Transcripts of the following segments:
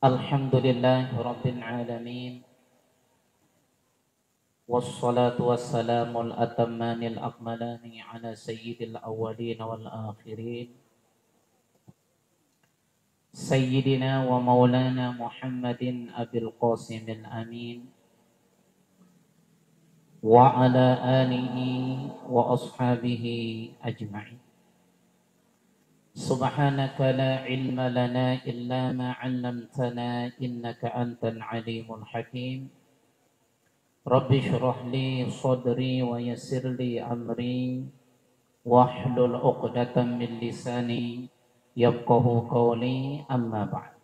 Alhamdulillahi Rabbil Alamin. Wassalatu wassalamul atammanil akmalani ala sayyidil awwalin wal akhirin. Sayyidina wa maulana Muhammadin Abil Qasimil Amin. Wa ala alihi wa ashabihi ajma'in. Subhanaka la ilma lana illa ma 'allamtana innaka antal alimul hakim. Rabbi shrah li sadri wa yassir li amri wahlul 'uqdatam min lisani yafqahu qawli, amma ba'd.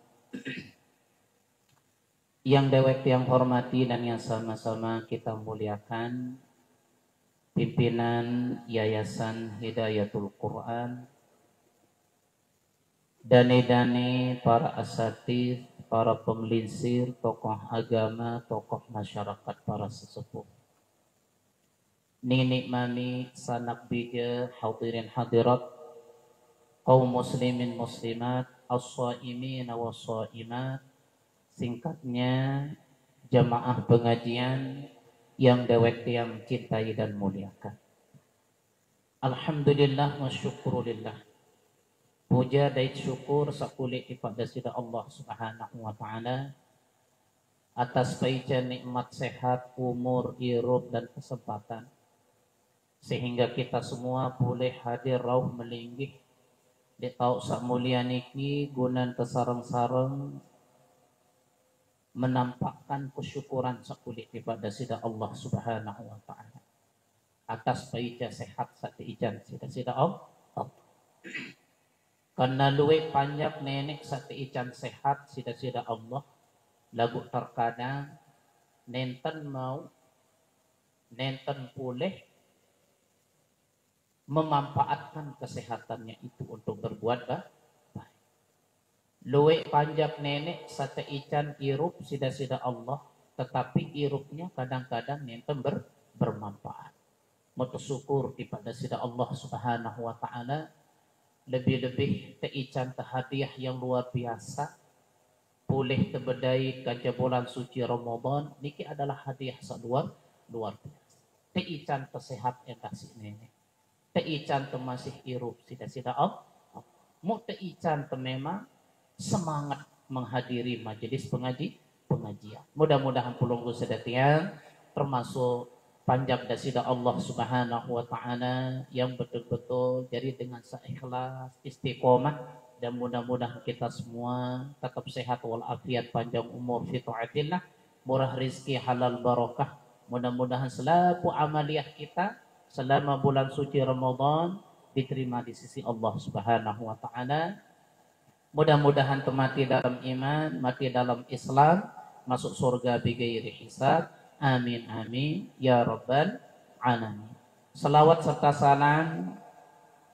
Yang dewek yang hormati dan yang sama-sama kita muliakan pimpinan Yayasan Hidayatul Quran, dane-dane para asatidz, para pemelinsir, tokoh agama, tokoh masyarakat, para sesepuh, ninik mami, sanak bija, hadirin hadirat, kaum muslimin muslimat, as-shaimin was-shaimat, singkatnya jamaah pengajian yang dewek yang cintai dan muliakan. Alhamdulillah wa syukurulillah. Puja dan syukur sakulit kepada sida Allah Subhanahu wa taala atas paijan nikmat sehat, umur, hirup dan kesempatan, sehingga kita semua boleh hadir rauh melinggih di tau sak mulia niki gunan tesareng-sareng menampakkan kesyukuran sakulit kepada sida Allah Subhanahu wa taala atas paijan sehat sak ijan sida Allah. Karena luwe panjang nenek sak ijan sehat sida Allah, lagu terkadang nenten mau nenten pulih memanfaatkan kesehatannya itu untuk berbuat baik. Luwe panjang nenek sate ican irup sida Allah, tetapi irupnya kadang-kadang nenten bermanfaat. Mutu syukur kepada sida Allah Subhanahu wa taala, lebih-lebih teican hadiah yang luar biasa, boleh terbedai kaca bulan suci Ramadan niki adalah hadiah luar biasa. Teican sehat yang kasih nenek, teican masih irup sida Allah, mu teican memang semangat menghadiri majelis pengajian. Mudah-mudahan pulungku sedatian termasuk panjang dasida Allah Subhanahu wa taala yang betul-betul jadi dengan seikhlas istiqomah, dan mudah-mudahan kita semua tetap sehat walafiat, panjang umur fi taatillah, murah rezeki halal barokah. Mudah-mudahan selaku amaliyah kita selama bulan suci Ramadan diterima di sisi Allah Subhanahu wa taala. Mudah-mudahan mati dalam iman, mati dalam Islam, masuk surga bighairi hisab. Amin amin ya rabbal alamin. Salawat serta salam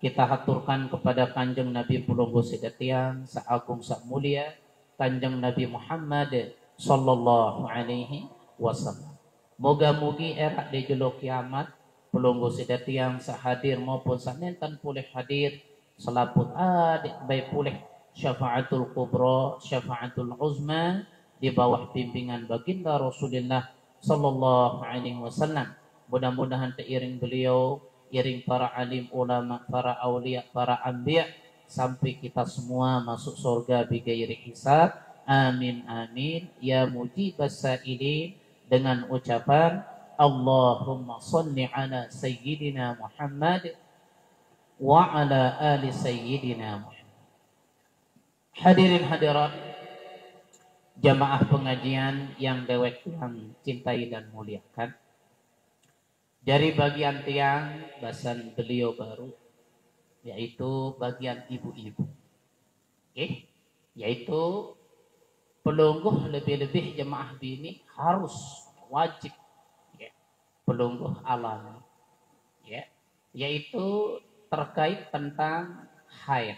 kita haturkan kepada Kanjeng Nabi Pulunggu Sidatiang Sa'agung Sa'mulia, Kanjeng Nabi Muhammad sallallahu alaihi wasallam. Moga-mogi era di jelo kiamat Pulunggu Sidatiang sahadir maupun sanentan pulih hadir selaput adik baik pulih syafaatul kubra, syafaatul uzma di bawah bimbingan baginda Rasulullah sallallahu alaihi wasallam. Mudah-mudahan seiring beliau, iring para alim ulama, para aulia, para anbiya, sampai kita semua masuk surga bighairi hisab. Amin amin ya mujibas sa'ilin, dengan ucapan Allahumma shalli ala sayyidina Muhammad wa ala ali sayyidina Muhammad. Hadirin hadirat jamaah pengajian yang dewek yang cintai dan muliakan, dari bagian tiang bahasan beliau baru, yaitu bagian ibu-ibu, yaitu pelungguh lebih-lebih jemaah bini harus wajib pelungguh alami, yaitu terkait tentang haid.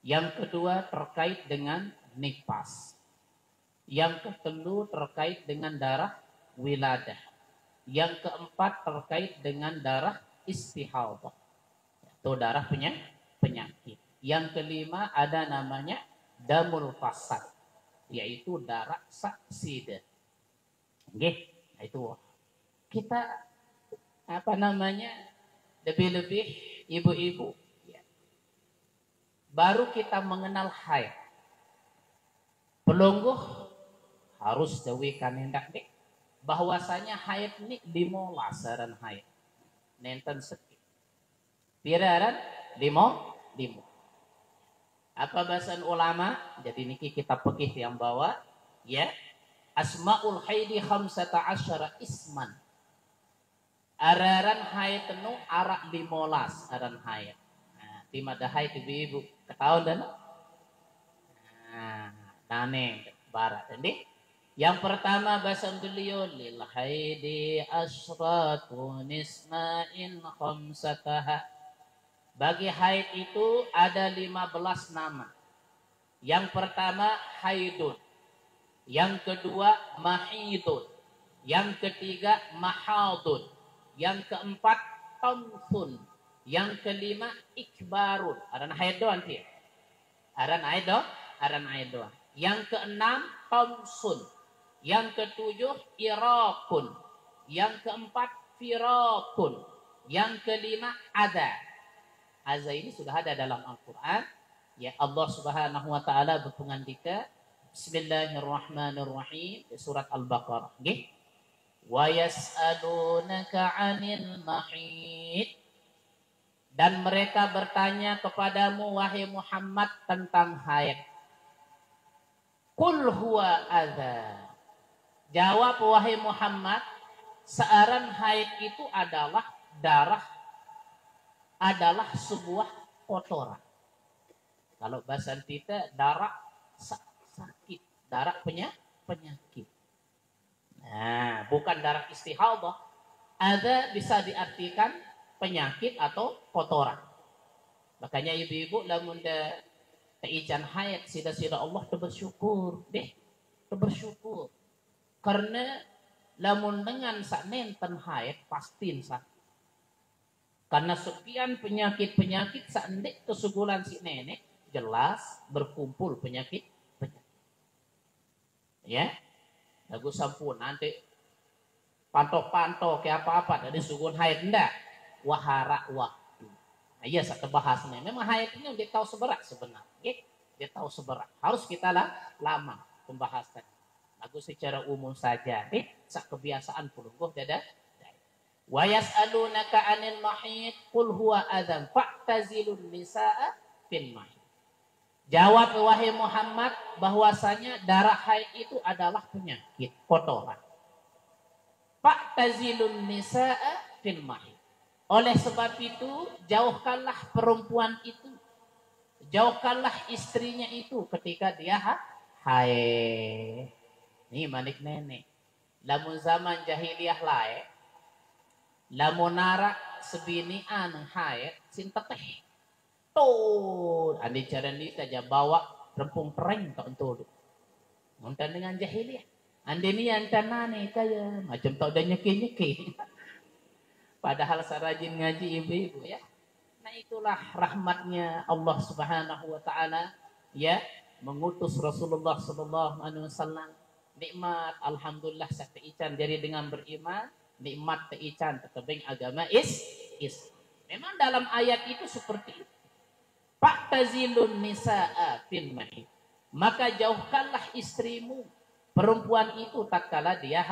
Yang kedua terkait dengan nifas. Yang ketiga terkait dengan darah wiladah. Yang keempat terkait dengan darah istihadah, itu darah penyakit. Yang kelima ada namanya damul fasad, yaitu darah saksida. Nggih, nah itu kita apa namanya lebih-lebih ibu-ibu ya. Baru kita mengenal haid. Pelungguh harus dewi kanendak dek. Bahwasanya haid ini dimolas saran haid. Nenten sekit. Piraran limo. Apa bahasan ulama? Jadi niki kita pekih yang bawa ya. Asmaul haidi khamsata asyara isman. Araran haid tenu arak 15 aran haid. Nah, di mada haid ibu-ibu ketahuan dan nane barat ini. Yang pertama bahasa beliau lil haidi asratun isma'in khamsataha. Bagi haid itu ada 15 nama. Yang pertama haidun. Yang kedua mahidun. Yang ketiga mahadun. Yang keempat tamsun. Yang kelima ikbarun. Aran haid doang dia. Aran haid doang. Yang keenam tamsun. Yang ketujuh irakun. Yang keempat firakun. Yang kelima ada. Azza ini sudah ada dalam Al-Quran. Ya Allah Subhanahu wa taala berpengandika Bismillahirrahmanirrahim surat Al-Baqarah. Nggih. Wa yas'alunaka 'anil mahid. Dan mereka bertanya kepadamu wahai Muhammad tentang haid. Qul huwa adza. Jawab wahai Muhammad, searan haid itu adalah darah, adalah sebuah kotoran. Kalau bahasa kita darah sakit, darah penyakit. Nah, bukan darah istihadah. Ada bisa diartikan penyakit atau kotoran. Makanya ibu-ibu lamun da ijan haid sida-sida Allah bersyukur deh. Bersyukur. Karena lamun dengan sak nenten haid pastin sak. Karena sekian penyakit-penyakit sak ndek kesugulan si nenek jelas berkumpul penyakit. Ya. Lagu sampun nanti pantok-pantok kayak apa-apa dari sugun haid ndak. Wahara waktu. Nah, iya satu bahasnya. Memang haid ini dia tahu seberat sebenarnya. Dia tahu seberat. Harus kita lama pembahasan. Lagu secara umum saja. Sak kebiasaan pelungguh dada. Wa yas'alunaka 'anil mahid qul huwa adzan fa'tazilun nisaa fil mahid. Jawab wahai Muhammad bahwasanya darah haid itu adalah penyakit kotoran. Fa'tazilun nisaa fil mahid. Oleh sebab itu jauhkanlah perempuan itu, jauhkanlah istrinya itu ketika dia haid. Ini manik nenek. Lamun zaman jahiliyah lae, lamun nara sebinian haid sinteteh. Tuh, andi cara ni saja bawa rempung pereng tak untuk. Nonton dengan jahiliyah. Andi ni antana ni kaya macam tak ada nyeki-nyeki. Padahal sarajin ngaji ibu-ibu ya. Nah itulah rahmatnya Allah Subhanahu wa taala ya mengutus Rasulullah sallallahu alaihi wasallam. Nikmat alhamdulillah sakti ican jadi dengan beriman, nikmat teican tetebeng agama is. Memang dalam ayat itu seperti itu. Fa'tazilun nisaa fil mahid. Maka jauhkanlah istrimu perempuan itu tatkala dia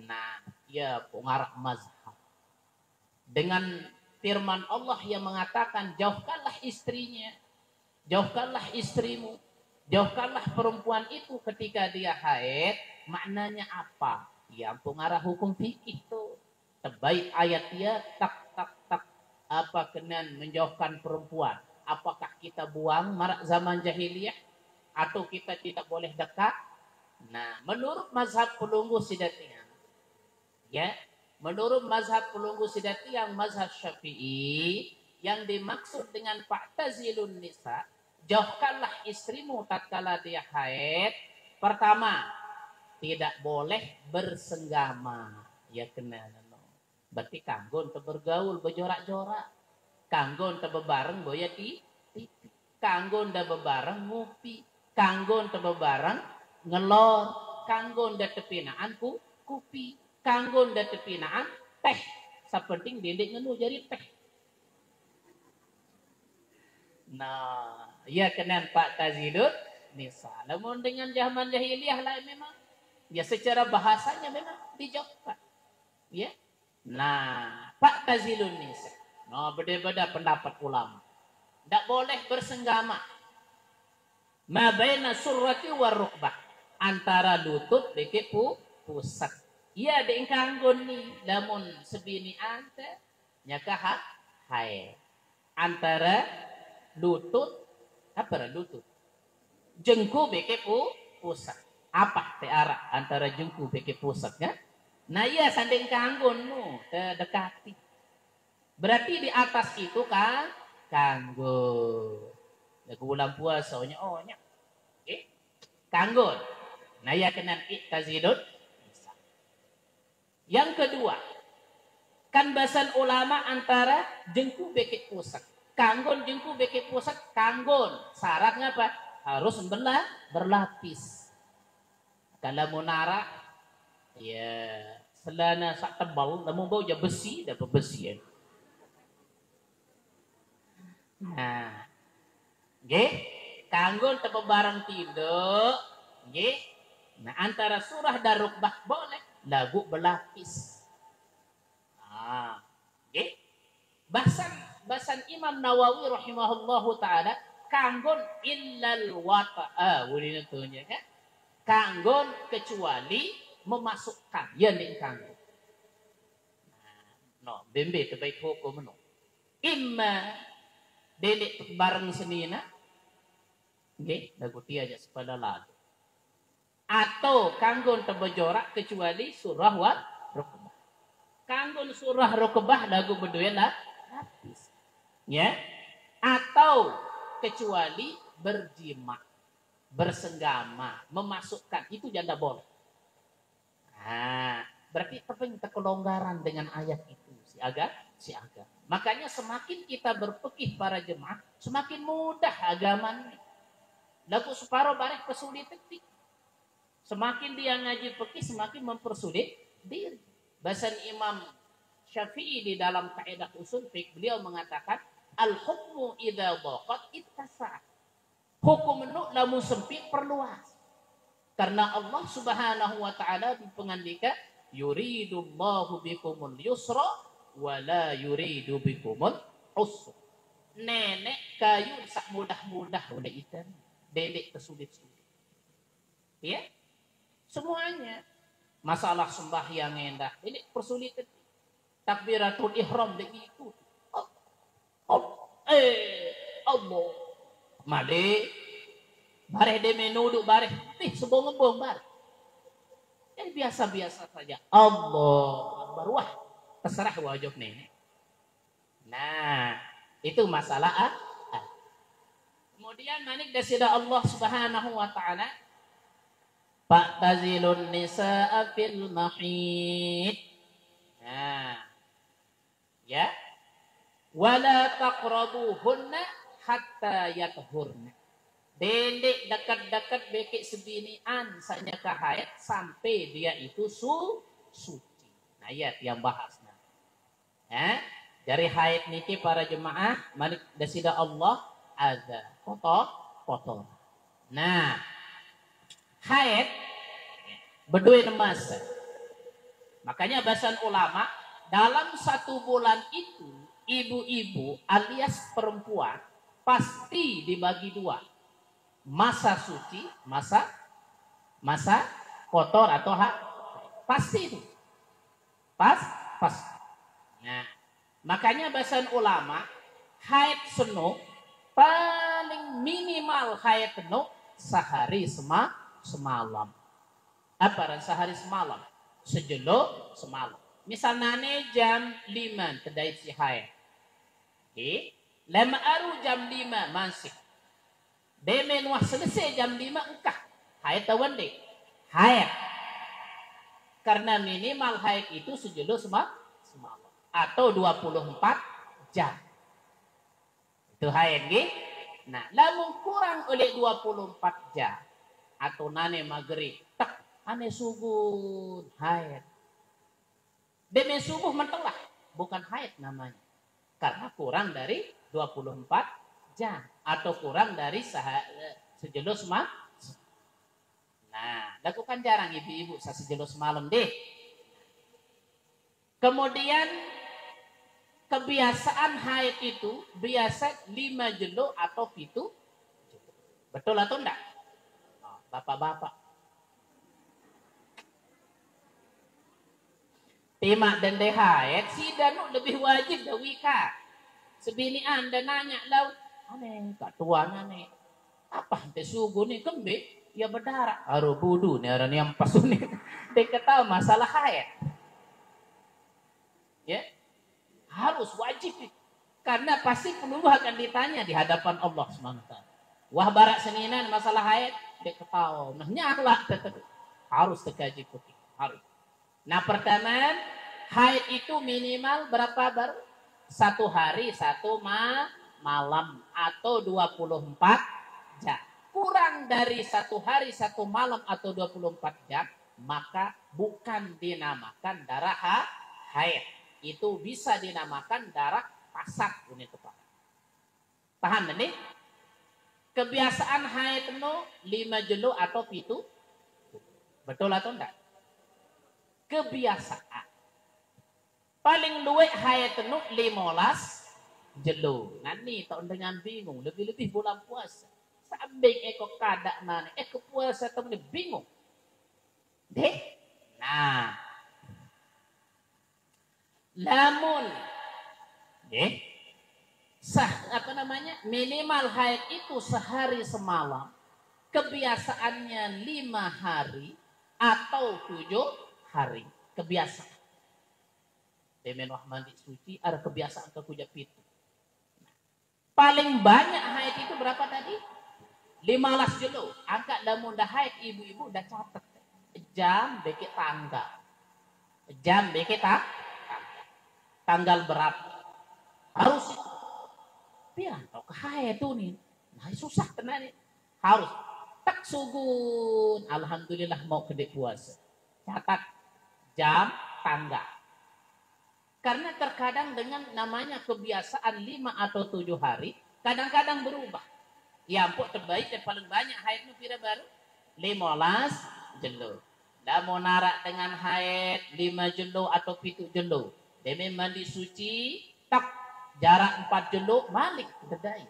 Nah, ya pengarah mazhab. Dengan firman Allah yang mengatakan jauhkanlah istrinya, jauhkanlah istrimu, jauhkanlah perempuan itu ketika dia haid, maknanya apa? Ya pengarah hukum fikih itu. Terbaik ayat dia tak apa kenan menjauhkan perempuan. Apakah kita buang marak zaman jahiliyah atau kita tidak boleh dekat? Nah, menurut mazhab pelunggu sidatian, ya, menurut mazhab pelunggu sidatian mazhab Syafi'i, yang dimaksud dengan fa'tazilun nisa, jauhkanlah istrimu tatkala dia haid. Pertama, tidak boleh bersenggama. Ya kena berarti kanggo untuk bergaul berjorak-jorak, kanggo untuk bebareng boya di kanggo nda bebareng ngopi, kanggo nda bebareng ngelor, kanggo nda tepinaan kopi, kanggo nda tepinaan teh. Sapenting dedek ngenu jadi teh. Nah, ya kenan Pak Tazidun nisa. Namun dengan zaman jahiliyah lah memang ya secara bahasanya memang dijawabkan. Ya. Nah, Pak Tazilun nisa. Nah, beda-beda pendapat ulama. Tidak boleh bersenggama. Ma baina surrati war rukbah. Antara lutut beke pusat. Iya deng kanggon ni lamun sebini ante nyakah hai. Antara lutut apa lutut? Jengku beke pusat. Apa te arah antara jengku beke pusatnya? Nah iya sandeng kanggon nu dekati. Berarti di atas itu kan kanggo. Ya bulan puasa nya. Kanggon. Nah ya kenan iktazidun. Yang kedua, kan bahasan ulama antara jengku beke pusat. Kanggon jengku beke pusat kanggon. Syaratnya apa? Harus berlapis. Kalau munara ya selana sak tebal, namun bau ja besi, dapat besi ya. Nah, nggih, kanggo teu barang tinduk, nggih. Nah, antara surah dan rukbah boleh lagu berlapis. Ah, nggih. Bahasan Imam Nawawi rahimahullahu taala kanggon illal wata'a, wulina tunya kan. Kanggon kecuali memasukkan yang ning kanggo. Nah, no, bembe terbaik hukum no. Imma dedek bareng senina, nggih, lagu dia aja sepada lagu. Atau kanggon terbejorak kecuali surah wa rukbah. Kanggon surah rukbah lagu berdua lapis. Ya. Atau kecuali berjima, bersenggama, memasukkan itu janda boleh. Nah, berarti terpenuh kelonggaran dengan ayat itu si agak. Makanya semakin kita berpekih para jemaah, semakin mudah agama. Lagu separuh barek pesulit tetik. Semakin dia ngaji fikih semakin mempersulit diri. Bahasan Imam Syafi'i di dalam kaidah usul fiqh beliau mengatakan al-hukmu idza dhaqat ittasa'. Hukum itu lamun sempit perluas. Karena Allah Subhanahu wa taala pengandika yuridullahu bikumul yusra wa la yuridu bikumul usra. Nenek kayu sak mudah-mudah udah ikan, dedek kesulit-sulit. Ya? Semuanya masalah sembahyang endah ini persulit takbiratul ihram begitu Allah made bareh de menuduh bareh sebong-bong bareh biasa-biasa saja Allah Akbar wah terserah wajib nenek. Nah itu masalah kemudian manik dasida Allah Subhanahu wa taala Fa'tazilun nisa'a fil mahid. Nah. Ya. Wala taqrabuhunna hatta yathurna. Dedek dekat-dekat bekik sebinian sanya haid sampai dia itu suci. Nah, ayat yang bahasnya. Ya. Dari haid niki para jemaah malik dasida Allah ada kotor. Nah, haid berdua emas. Makanya bahasan ulama dalam 1 bulan itu ibu-ibu alias perempuan pasti dibagi 2. Masa suci, masa kotor atau pasti itu. Pas. Nah, makanya bahasan ulama haid seno paling minimal haid seno sehari semalam. Apa sehari semalam? Sejelo semalam. Misalnya jam 5 kedai si haid. Lama aru jam 5 masih. Demen wah selesai jam 5 engkah. Haid tawan deh. Haid. Karena minimal haid itu sejelo semalam. Atau 24 jam. Itu haid nggih. Nah, lamun kurang oleh 24 jam atau nane maghrib, tak ane subuh haid. Demi subuh mentelah, bukan haid namanya. Karena kurang dari 24 jam atau kurang dari sejelus malam. Nah, lakukan jarang ibu-ibu sejelus malam deh. Kemudian kebiasaan haid itu biasa 5 jelo atau 7. Betul atau enggak? Bapak-bapak. Tema dan haid si danu lebih wajib dawika. Sebini anda nanya lau, aneh kak tuan aneh. Apa ente sugu nih kembe? Ya berdarah. Aru budu nih orang yang pas nih. Dia tahu masalah haid. Ya, harus wajib. Karena pasti penuh akan ditanya di hadapan Allah SWT. Wah barak seninan masalah haid, dia ketawa. Nah nyala harus terkaji putih. Harus. Nah pertama, haid itu minimal berapa baru? 1 hari 1 malam atau 24 jam. Kurang dari 1 hari 1 malam atau 24 jam, maka bukan dinamakan darah haid. Itu bisa dinamakan darah pasak ini tepat. Paham ini? Kebiasaan haid itu 5 jelo atau 7. Betul atau enggak? Kebiasaan. Paling luwek haid itu 15 jelo. Nanti tak dengan bingung, lebih-lebih bulan puasa. Sambil ekor kadak nane, ekor puasa tu bingung. Deh. Nah, lamun minimal haid itu sehari semalam, kebiasaannya 5 hari atau 7 hari kebiasaan. Demen mandi suci ada kebiasaan kekujap itu. Paling banyak haid itu berapa tadi? 15 jelo. Angkat lamun dah haid ibu-ibu dah catat. Jam beki tanggal. Jam beki tanggal berapa? Harus itu. Pian tau haid itu nih. Nah, susah tenan nih. Harus tak sugun. Alhamdulillah mau kedek puasa. Catat jam tanggal. Karena terkadang dengan namanya kebiasaan 5 atau 7 hari, kadang-kadang berubah. Ya ampun terbaik dan paling banyak haid itu pira baru? 15 jelo. Dah mau narak dengan haid 5 jelo atau 7 jelo. Demi mandi suci, tak jarak 4 jelo, malik dedai.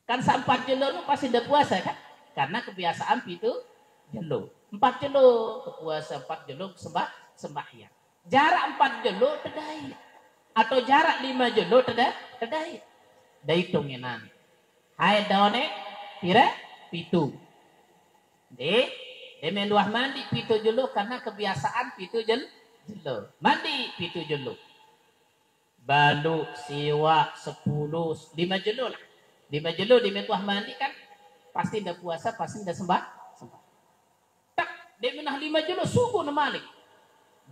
Kan 4 jelo itu pasti dah puasa kan? Karena kebiasaan 7 jelo. 4 jelo ke puasa, 4 jelo sembahyang. Jarak 4 jelo tedai. Atau jarak 5 jelo tedai. Dah hitungnya nanti. Haid daone pira 7. Demi luah mandi 7 jelo karena kebiasaan 7 jelo. Mandi 7 jelo. Balu siwa 10 5 jelo lah. 5 jelo demi luah mandi kan pasti dah puasa, pasti dah sembah. Tak, demi nah 5 jelo subuh namalik.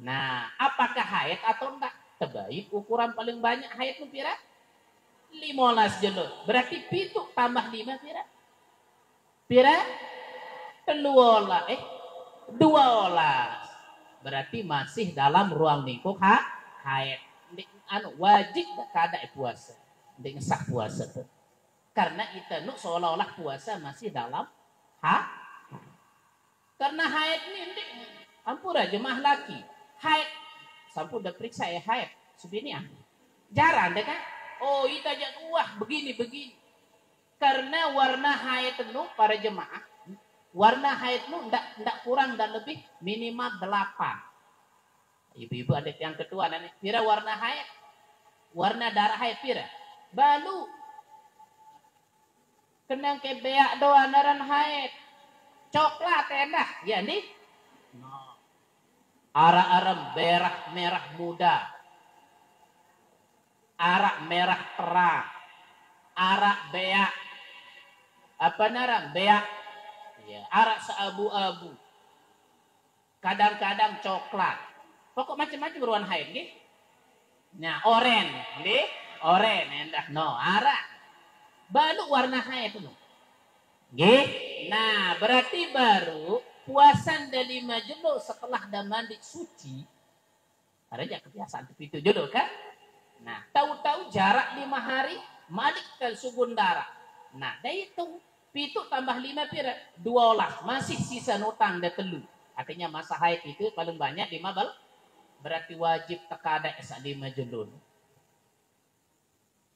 Nah, apakah haid atau enggak? Terbaik ukuran paling banyak haid itu pira? 15 jelo. Berarti 7 tambah 5 pira? Pira? 12. Berarti masih dalam ruang lingkup haid. Wajib kada puasa. Dengan sah puasa tuh. Karena itu seolah-olah puasa masih dalam karena haid ini ampura jemaah laki. Haid sampun udah periksa ya haid. Subini jarang deh kan? Oh itu aja begini. Karena warna haid itu para jemaah, warna haid itu ndak kurang dan lebih minimal 8. Ibu-ibu adik yang kedua nanti pira warna haid, warna darah haid pira. Balu kenang ke beak doa naran haid, coklat enak, ya nih. Ara-ara merah muda, arak merah terang, arak beak apa narang beak ya, arak seabu-abu, kadang-kadang coklat, pokok macam-macam berwarna haid nih. Nah oren nih, oren endah no ara baru warna haid no. Nggih. Nah, berarti baru puasan dari 5 jelo setelah dah mandi suci. Ada aja kebiasaan itu jelo kan? Nah, tahu-tahu jarak 5 hari malik ke subun darah. Nah, dari itu pitu tambah 5 pira 12 masih sisa nutang dan telu. Artinya masa haid itu paling banyak 15. Berarti wajib tekada esa 5 jelo.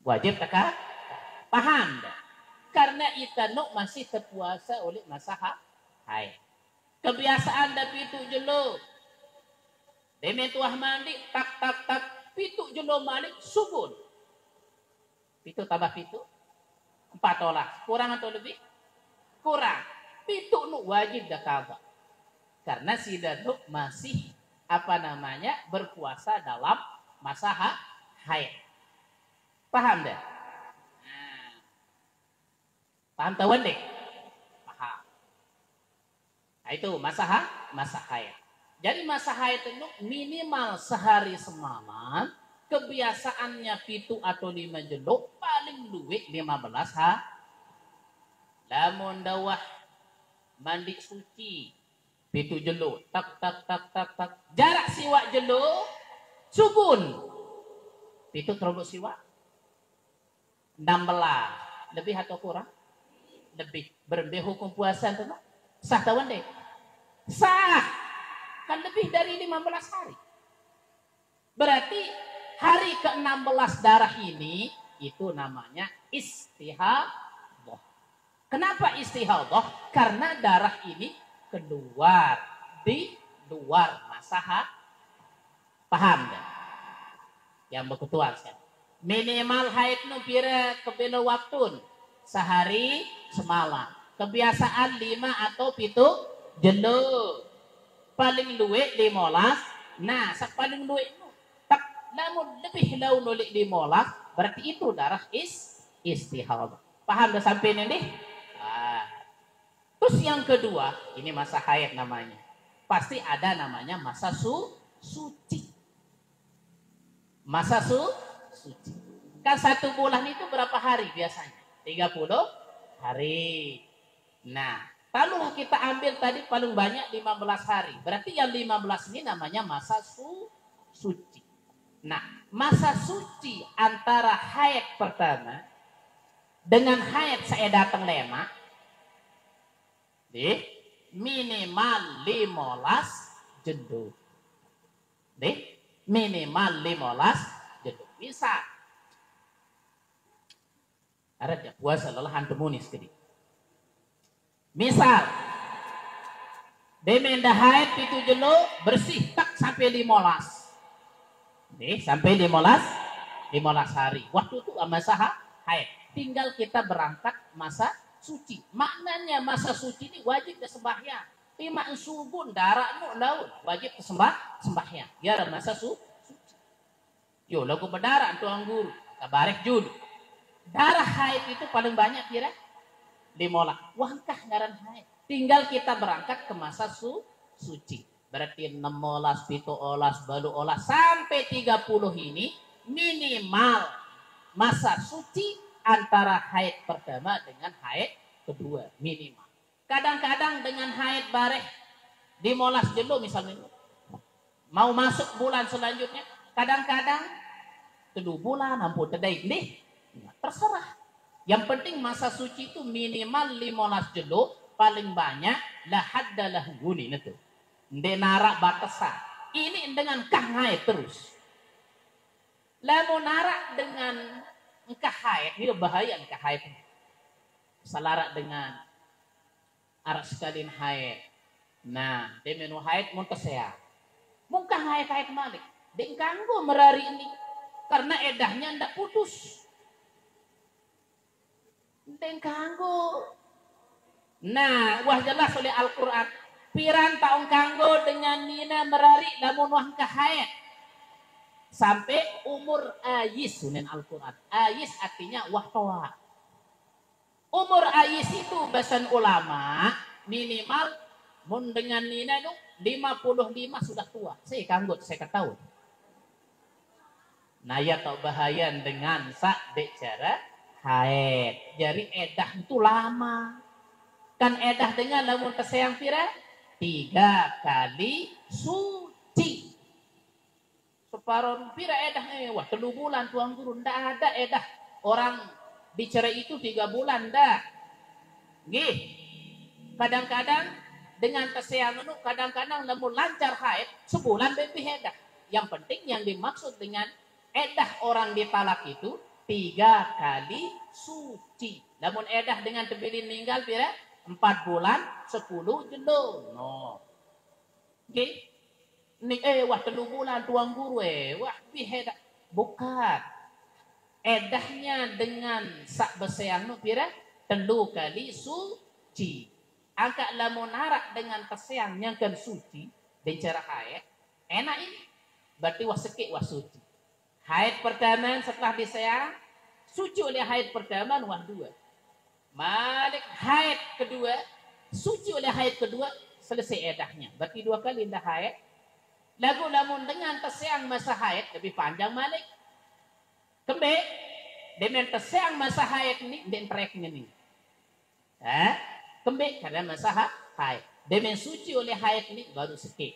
Wajib teka paham dah. Karena itanuk masih terpuasa oleh masa haid. Kebiasaan dah pitu jelo. Demi tuah mandi tak pitu jelo malik subun. Pitu tambah pitu 14. Kurang atau lebih? Kurang. Pitu nuk wajib dah kaba. Karena si danuk masih berpuasa dalam masa haid. Paham dah? Nah. Paham tawan deh? Paham. Nah itu masa haid. Jadi masa haid itu minimal sehari semalam. Kebiasaannya pitu atau 5 jelo paling luwih 15 lamun dawah mandi suci pitu jelo tak jarak siwak jelo subun pitu terlalu siwak 16 lebih atau kurang lebih berembih hukum puasa itu sah tawan deh sah kan lebih dari 15 hari berarti hari ke-16 darah ini itu namanya istihadah. Kenapa istihadah? Karena darah ini keluar di luar masa paham dah? Yang berketuan kan? Minimal haid nu pira kebelo waktun sehari semalam. Kebiasaan 5 atau pitu jelo. Paling luwe 15. Nah, sak paling luwe namun lebih laun oleh 15 berarti itu darah istihadah. Paham dah sampai ini? Terus yang kedua, ini masa haid namanya. Pasti ada namanya masa suci. Masa suci. Kan 1 bulan itu berapa hari biasanya? 30 hari. Nah, kalau kita ambil tadi paling banyak 15 hari. Berarti yang 15 ini namanya masa suci. Nah, masa suci antara haid pertama dengan haid saya datang lema minimal 15 jendul. Minimal 15 jendul. Misal ada dia puasa lelahan temunis kedi. Misal demenda haid itu jelo bersih tak sampai 15. Sampai 15 hari. Waktu itu masa haid. Tinggal kita berangkat masa suci. Maknanya masa suci ini wajib sembahyang. Lima subun darah nu laut wajib sembahyang. Biar masa suci. Yo lagu berdarah tuang guru. Kabarek jud. Darah haid itu paling banyak kira 15. Wangkah ngaran haid. Tinggal kita berangkat ke masa suci. Berarti 16, 17, balu olah sampai 30 ini minimal masa suci antara haid pertama dengan haid kedua minimal. Kadang-kadang dengan haid bareh dimolas jelo misalnya mau masuk bulan selanjutnya kadang-kadang 2 bulan ampun tedai nih terserah. Yang penting masa suci itu minimal 15 jelo paling banyak la haddalah guni itu. Ndenara batasan. Ini dengan kahai terus. Lalu narak dengan kahai, ini bahaya kahai. Salarak dengan arak sekalian haid. Nah, demenu haid muntesea. Mungkah haid malik. Deng kanggo merari ini karena edahnya ndak putus. Deng kanggo. Nah, wah jelas oleh Al-Qur'an. Piran taong kanggo dengan nina merari lamun wah kahayat sampai umur ayis sunan Al-Quran. Ayis artinya wah toa. Umur ayis itu bahasan ulama minimal mun dengan nina itu 55 sudah tua. Saya kanggo saya ketahui. Nah ya tak bahayan dengan sak dek cara haid. Jadi edah itu lama. Kan edah dengan lamun kesayang pira 3 kali suci. Separuh pira edah wah 3 bulan tuang guru ndak ada edah orang dicerai itu 3 bulan dah. Nggih. Kadang-kadang dengan kesayang itu kadang-kadang lamun lancar haid sebulan lebih edah. Yang penting yang dimaksud dengan edah orang ditalak itu 3 kali suci. Namun edah dengan tebilin meninggal pira 4 bulan 10 jelo. No. Okay. Ni wah 3 bulan tuang guru wah bihedah. Bukan. Edahnya dengan sak beseang nu pira 3 kali suci. Angka lamun harak dengan keseang yang kan suci dan cara haid enak ini. Berarti wah sekik wah suci. Haid pertama setelah diseang suci oleh haid pertama wah 2. Malik haid kedua suci oleh haid kedua selesai edahnya. Berarti 2 kali dah haid. Lagu lamun dengan terseang masa haid lebih panjang malik. Kembe dengan terseang masa haid ni dan treknya ni. Kembe karena masa haid. Dengan suci oleh haid ni baru sikit.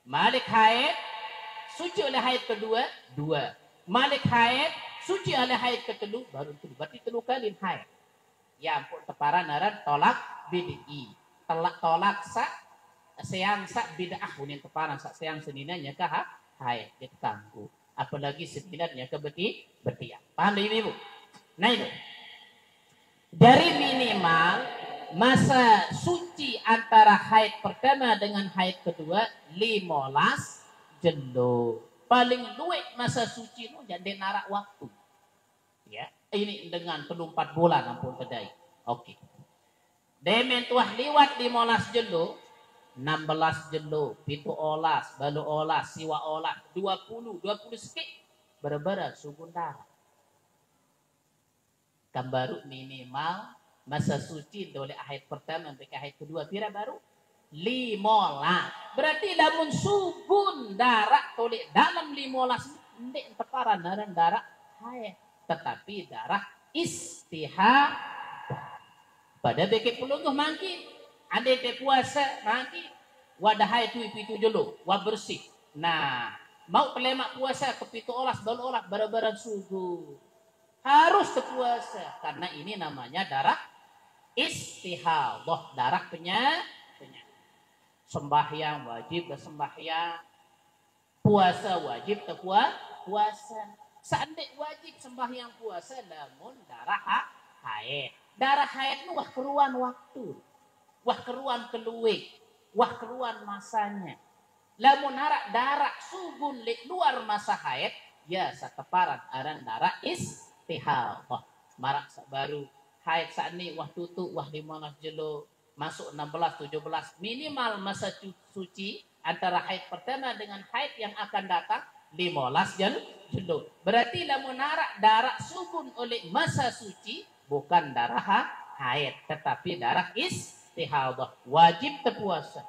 Malik haid suci oleh haid kedua 2. Malik haid suci oleh haid kedua baru 3. Berarti 3 kali haid. Ya ampun teparan naran tolak bid'i. Tolak sak seang sak bid'ah punya teparan sak seang seninanya kah haid ditangguh. Apalagi sebenarnya ke betiak. Paham ini Ibu? Nah itu. Dari minimal masa suci antara haid pertama dengan haid kedua 15 jelo. Paling luwek masa suci nu jadi narak waktu. Ya, ini dengan 4 bulan ampun kedai. Oke. Demen tuah liwat 15 jelo 16 jelo, 17 balu olas, siwa olas, 20 sikit berbara subun darah. Kan baru minimal masa suci oleh haid pertama sampai haid kedua pira baru 15. Berarti lamun subun darah tolek dalam 15 ndek teparan darah haid, tetapi darah istihadah. Pada beke pelungguh mangki ada te puasa nanti wadah haid itu dulu wa bersih. Nah, mau pelemak puasa kepitu olas balu olas bara-bara subuh. Harus terpuasa karena ini namanya darah istihadah, darah penyakit. Sembahyang wajib bersembahyang. Puasa wajib puasa. Seandainya wajib sembahyang puasa namun darah haid. Darah haid nu wah keruan waktu. Wah keruan keluwe, wah keruan masanya. Lamun harak darah subun lek luar masa haid, ya sateparan aran darah istihadah. Marak baru haid saat ini wah tutu wah 15 jelo masuk 16 17 minimal masa suci antara haid pertama dengan haid yang akan datang 15 jelo. Berarti lamun harak darah subun oleh masa suci bukan darah haid tetapi darah istihadah. Wajib terpuasa,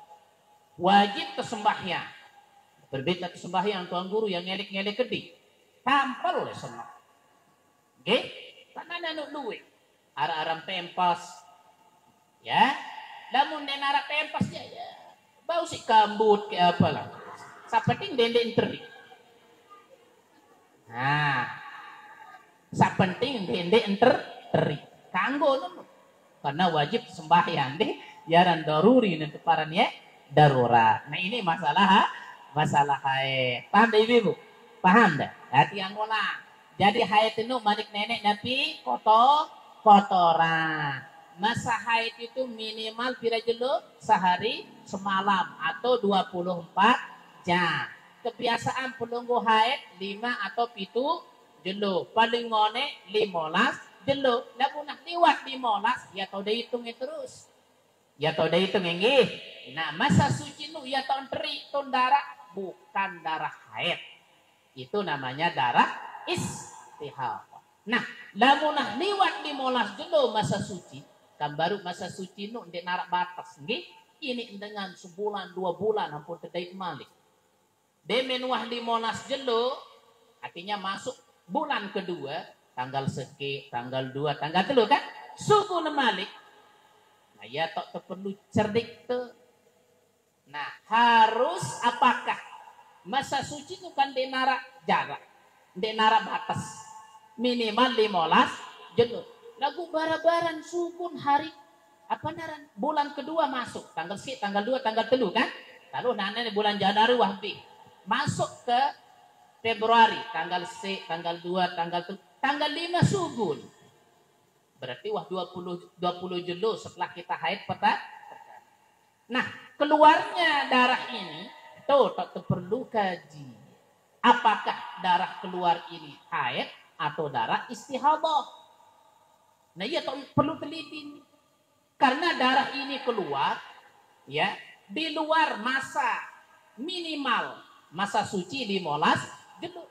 wajib tersembahyang. Berbeda tersembahyang tuan guru yang ngelik-ngelik kedik tampal oleh semua. Oke, tanah nanu duit arah-arah pempas ya. Namun nenara pempas ya bau si kambut ke apa lah. Sapenting dendeng teri. Nah, sapenting dendeng teri. Kanggo nemu. Karena wajib sembahyang deh yaran daruri nanti paran ya darurat. Nah ini masalah haid. Paham dah ibu? Paham dah? Hati yang ngolah. Jadi haid itu manik nenek nabi kotoran. Masa haid itu minimal pira jelo sehari semalam atau 24 jam. Kebiasaan pelunggu haid 5 atau 7 jelo. Paling ngone 15 jelo, lamun nak liwat 15, ya tau dah hitung terus. Ya tau dah hitung nggih. Nah, masa suci nu ya tau teri ton darah bukan darah haid. Itu namanya darah istihadah. Nah, lamun nak liwat 15 jelo masa suci, kan baru masa suci nu ndek narak batas nggih. Ini dengan sebulan 2 bulan ampun tedai malik. Demen wah 15 jelo Artinya masuk bulan kedua, tanggal seki, tanggal 2, tanggal 3 kan? Suku Malik. Nah, ya tak perlu cerdik tuh. Nah, harus apakah masa suci itu kan denara jarak, denara batas minimal 15 jenut. Lagu barabaran sukun hari apa naran bulan kedua masuk tanggal seki, tanggal 2, tanggal 3 kan? Lalu nanti bulan Januari wahbi masuk ke Februari tanggal seki, tanggal 2, tanggal 3, tanggal 5 sugun. Berarti wah 20 jelo setelah kita haid peta. Nah, keluarnya darah ini tuh tak perlu kaji. Apakah darah keluar ini haid atau darah istihadah? Nah, iya tak perlu teliti. Karena darah ini keluar ya di luar masa minimal masa suci di molas jelo.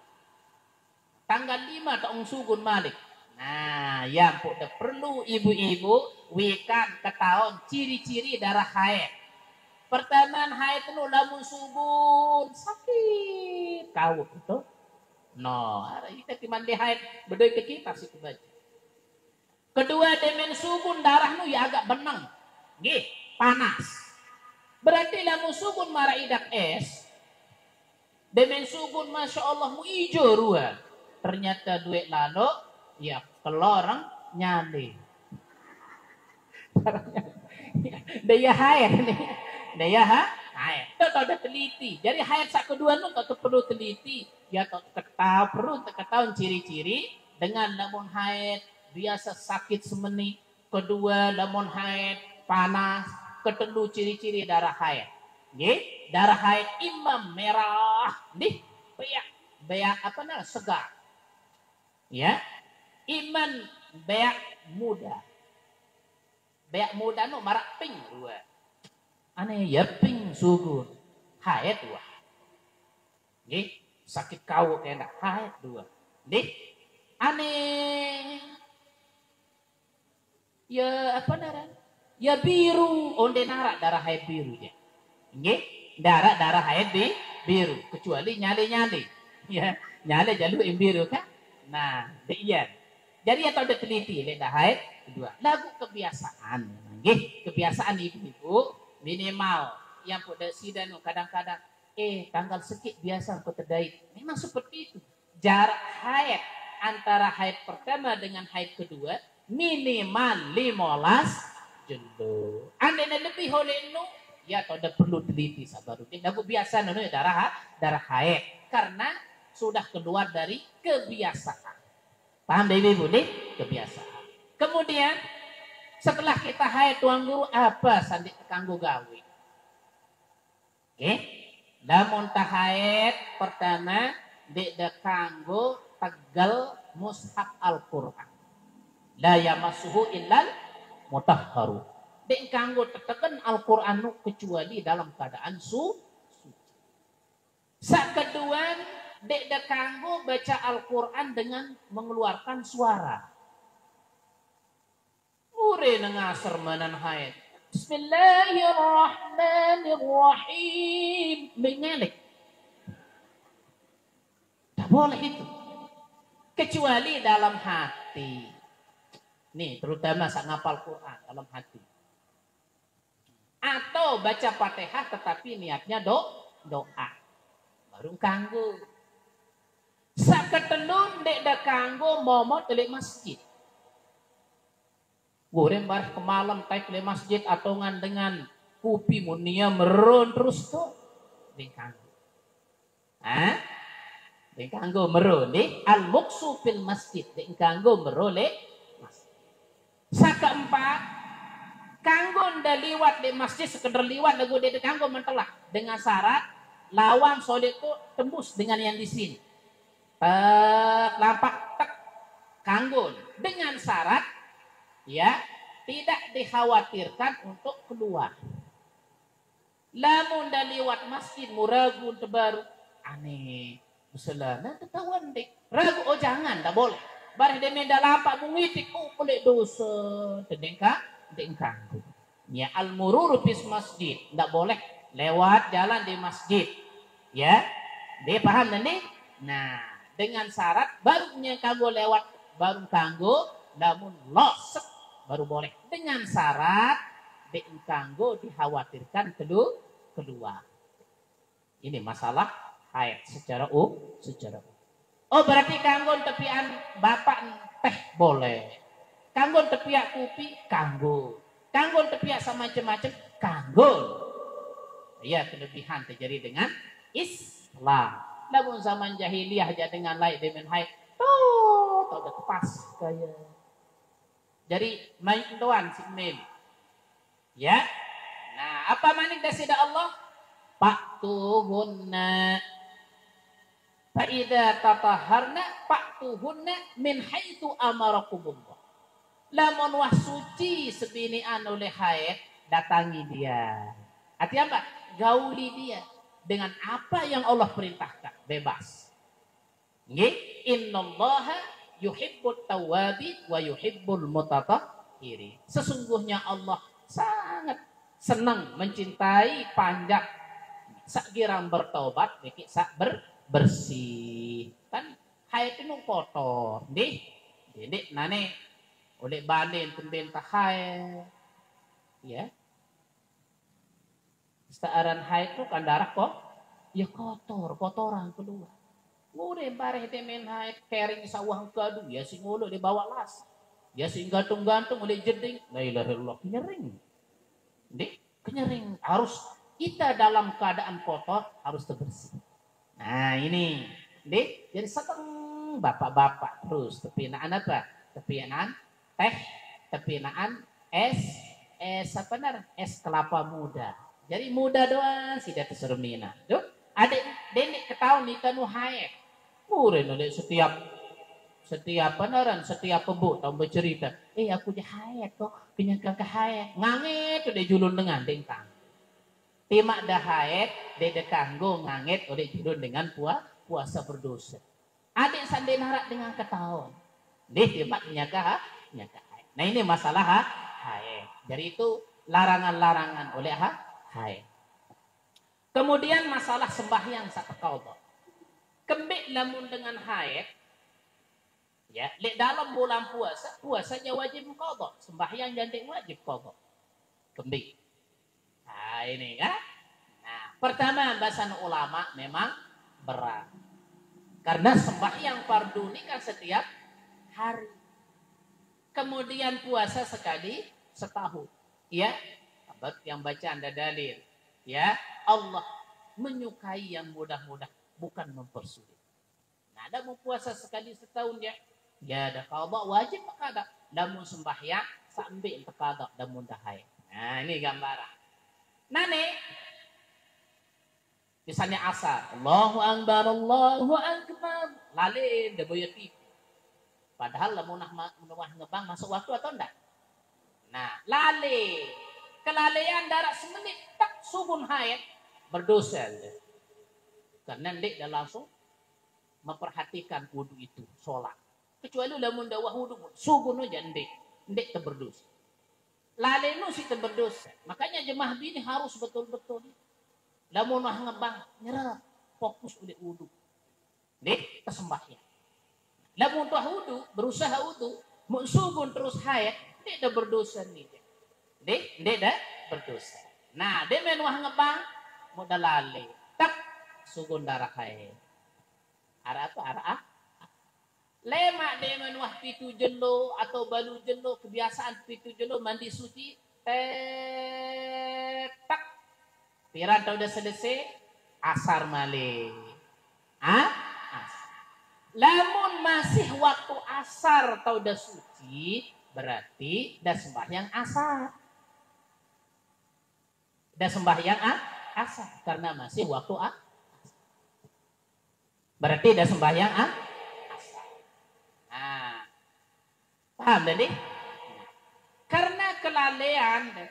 Tanggal 5 tak sugun Malik. Nah, yang perlu ibu-ibu wikan ketahuan ciri-ciri darah haid. Pertama haid itu lamun sugun sakit kau itu. No, kita mandi haid bedoi ke kita sih baca. Kedua demen sugun darah nu ya agak benang. Nggih, panas. Berarti lamun sugun maraidak es. Demen sugun Masya Allah mu ijo rua. Ternyata duit lalu ya kelorang nyali. Daya haid nih. Daya haid. Itu ada teliti. Jadi haid sak kedua nu tak perlu teliti. Ya tak perlu ketahuan ciri-ciri dengan lamun haid biasa sakit semeni. Kedua lamun haid panas. Ketelu ciri-ciri darah haid. Nggih, darah haid imam merah. Nih, beak apa nah segar. Ya. Iman beak muda. Beak muda nu marak ping dua. Aneh ya ping sugun. Haid dua. Nggih, sakit kau kena haid dua. Nggih. Aneh. Ya apa darah? Ya biru. Onde narak darah haid biru ya. Nggih, darah haid biru kecuali nyale-nyale. Ya, nyale jalur biru kan? Nah, iya. Jadi atau ada teliti lidah haid kedua. Lagu kebiasaan. Nggih, kebiasaan ibu-ibu minimal yang pada sidan kadang-kadang tanggal sekit biasa aku terdait. Memang seperti itu. Jarak haid antara haid pertama dengan haid kedua minimal 15 jelo. Andai lebih oleh nu ya atau ada perlu teliti sabar. Lagu biasa nu darah haid karena sudah keluar dari kebiasaan. Paham dari ibu nih? Kebiasaan. Kemudian setelah kita haid tuan guru apa sandi kanggo gawe? Oke. Lamun haid pertama dek kanggo tegal mushaf Al-Qur'an. La yamassuhu illal mutahharu. Dek kanggo tetekan Al-Qur'an kecuali dalam keadaan suci. Sakeduan dek kanggo baca Al-Quran dengan mengeluarkan suara. Ure nengasar manan haid. Bismillahirrahmanirrahim. Mengelik. Tak boleh itu. Kecuali dalam hati. Nih, terutama saat ngapal Quran dalam hati. Atau baca Fatihah tetapi niatnya doa. Baru kanggo. Saketelun dek da kanggo momot telik masjid. Goreng bar kemalam taik telik masjid atau dengan kupi munia meron terus tuh dek kanggo. Dek kanggo meron dek al-muqsu fil masjid dek kanggo merole masjid. Sakeempat kanggo nda liwat di masjid sekedar liwat lagu dek kanggo mentelah dengan syarat lawan sodet itu tembus dengan yang di sini. Lampak tek kanggo dengan syarat ya tidak dikhawatirkan untuk keluar. Lamun dah liwat masjid muragu terbaru aneh musalana ketahuan dek ragu jangan tak boleh bareng demi dah lampak mengitik boleh dosa tedengka kanggo ya al-mururu fis masjid tak boleh lewat jalan di masjid ya dia paham nanti. Nah dengan syarat barunya kanggo lewat baru kanggo namun losek baru boleh dengan syarat kanggo dikhawatirkan keluar. Ini masalah haid secara secara oh berarti kanggo tepian bapak teh boleh, kanggo tepiak kopi kanggo tepiak sama macam-macam kanggo. Iya kelebihan terjadi dengan Islam. Namun zaman jahiliyah aja dengan lain dengan haid tuh udah pas kayak jadi main tuan si mil ya. Nah apa manik dasida Allah Paktuhunna Fa'idha tataharna Paktuhunna min haitsu amarakumullah. Lamun wah suci sebinian oleh haid datangi dia. Artinya apa? Gauli dia dengan apa yang Allah perintahkan, bebas. Nggih, innallaha yuhibbut tawwabin wa yuhibbul mutatahhirin. Sesungguhnya Allah sangat senang mencintai panjang sakiran bertobat niki sak bersih. Kan haid itu kotor, nih. Jadi nane oleh banin pembentah haid. Ya. Searan haid itu kan darah kok ya kotoran keluar. Ngure bareh temen haid kering sawah kadu ya sing ngulu dibawa las. Ya sing gantung-gantung oleh jeding. La ilaha illallah kenyering. Dik, kenyering harus kita dalam keadaan kotor harus bersih. Nah, ini. Dik, jadi seteng bapak-bapak terus tepinaan apa? Tepinaan teh, tepinaan es apa benar? Es kelapa muda. Jadi muda doang sih datu sermina. Duh, adik denek ketahuan ikan haid. Muren oleh setiap benaran, setiap pebuk tahu bercerita. Aku je haid kok, kenyang ke haid. Nganget udah julun dengan dengkang. Timak dah haid, dede kanggo nganget oleh julun dengan puasa berdosa. Adik sandi narak dengan ketahuan. Deh timak nyaka haid. Nah ini masalah haid. Jadi itu larangan-larangan oleh haid. Kemudian masalah sembahyang saat qadha. Kembik lamun dengan haid, ya, dalam bulan puasanya wajib qadha, sembahyang jadi wajib qadha. Kembik. Nah, ini kan. Nah, pertama bahasan ulama memang berat. Karena sembahyang fardu ini kan setiap hari. Kemudian puasa sekali setahun. Ya, yang baca Anda dalil. Ya, Allah menyukai yang mudah-mudah, bukan mempersulit. Nah, ada mau puasa sekali setahun ya. Ya ada qadha wajib qadha. Namun sembahyang sambil qadha dan mudah haid. Nah, ini gambaran. Nane misalnya asar, Allahu akbar, lalin da boyo TV. Padahal lamun ngebang masuk waktu atau enggak? Nah, lale. Kelalaian darah semenit tak subun haid berdosa. Karena ndik dah langsung memperhatikan wudu itu, sholat. Kecuali lamun dah wudu, subun aja ndik terberdosa. Lale nu sih terberdosa. Makanya jemaah bini harus betul-betul. Lamun ngebang nyerap, fokus udah wudu. Ndik kesembahyang. Lamun tuh wudu, berusaha wudu, mau subun terus haid, ndik dah berdosa nih. Ndik dah berdosa. Nah, dia menuah ngebang modal lale. Tak sugun darah haid. Arah apa? Arah lemak dia menuah pitu jelo atau balu jelo, kebiasaan pitu jelo mandi suci. Tak. Piran tau udah selesai asar male. Lamun masih waktu asar tau udah suci, berarti dah sembahyang asar. Dan sembahyang asar karena masih waktu berarti dah sembahyang asar. Nah, paham tadi? Karena kelalaian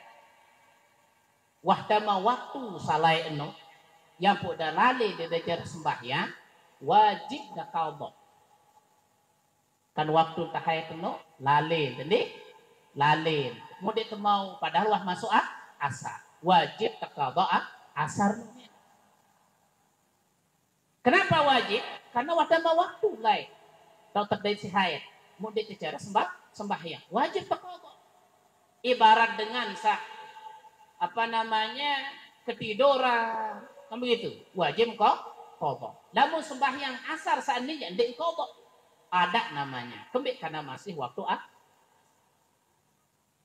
wahdama waktu salai eno yang pada lalai di dajar sembahyang wajib dah qadha. Kan waktu tahayat eno lalai tadi lalai. Mau dia mau padahal wah masuk asar. Wajib qadha asar. Kenapa wajib? karena wadama waktu lain. Tahu terdai si haid. Mudik secara sembahyang. Wajib terkodok. Ibarat dengan ketiduran. Kan begitu. Wajib kok kodok. Namun sembahyang asar seandainya ndek kodok. Ada namanya. Kembali karena masih waktu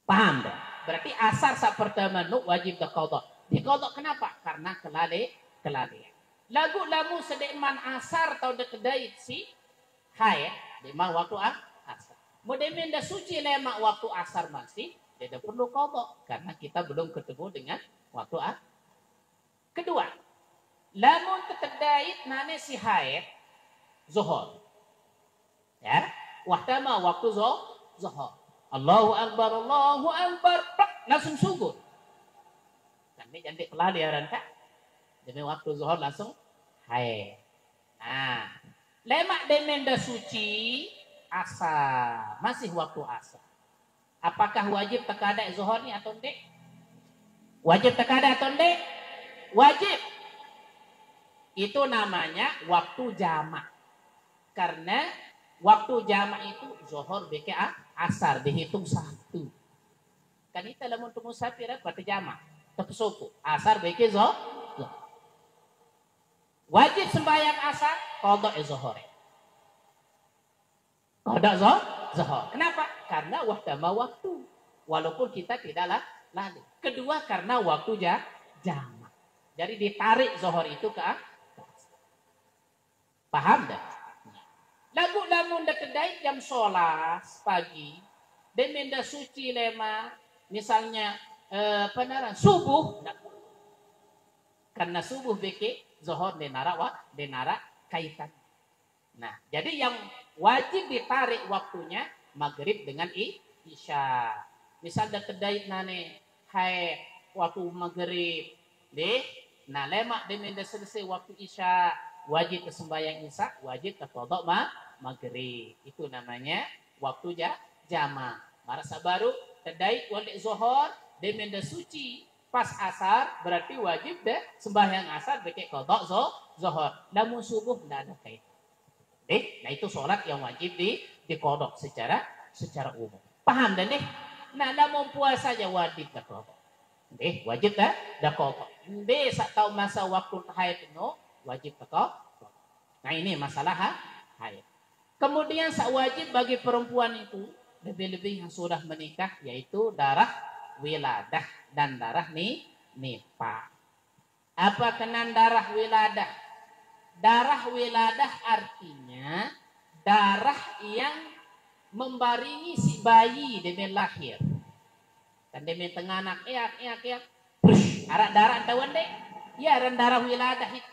paham dah? Berarti asar saat pertama wajib terkodok. Dikodok kenapa? Karena kelalaian. Lagu lamu sedeman asar atau dekedai si haid. Deman waktu asar. Mudemin dah suci lemak waktu asar masih. Dia perlu kodok. Karena kita belum ketemu dengan waktu asar. Kedua. Lamun terkedai nane si haid. Zuhur. Ya. Waktu zuhur. Allahu Akbar, langsung sujud. Kan ini jangan pelarian kan? Demi waktu zuhur langsung haid. Nah, lemak demenda suci asar, masih waktu asar. Apakah wajib terkadang zuhur ni atau tidak? Wajib terkadang atau tidak? Wajib. Itu namanya waktu jamak. Karena waktu jamak itu zuhur beke asar dihitung satu. Kan itu dalam untuk musafir berarti jamak. Terpesuku. Asar beke zuhur. Wajib sembahyang asar qada zuhur. Qada zuhur. Kenapa? Karena waktu. Walaupun kita tidaklah lalai. Kedua karena waktu jamak. Jadi ditarik zuhur itu ke asar. Paham dah? Lagu-lagu ndak kedai jam sholat pagi, dan menda suci lema, misalnya subuh, karena subuh beke zuhur denara kaitan. Nah, jadi yang wajib ditarik waktunya maghrib dengan isya. Misalnya kedai nane hai waktu maghrib, nah lemak dan menda selesai waktu isya. Wajib sembahyang isya, wajib terkodok maghrib. Itu namanya waktu jamak. Marasa baru terdai wali zuhur demenda suci pas asar berarti wajib deh sembahyang asar beke kodok zuhur. Namun subuh tidak ada kaitan. Nah itu sholat yang wajib dikodok secara umum. Paham dan deh? Nah namun puasanya wajib terkodok. Wajib dah kodok. Saat tahu masa waktu haid wajib tekok. Nah ini masalah haid. Kemudian wajib bagi perempuan itu lebih-lebih yang sudah menikah yaitu darah wiladah dan darah nifas. Apa kenan darah wiladah? Darah wiladah artinya darah yang membaringi si bayi demi lahir. Dan demi tengah anak eak. Arak darah tawan deh. Ya darah wiladah itu.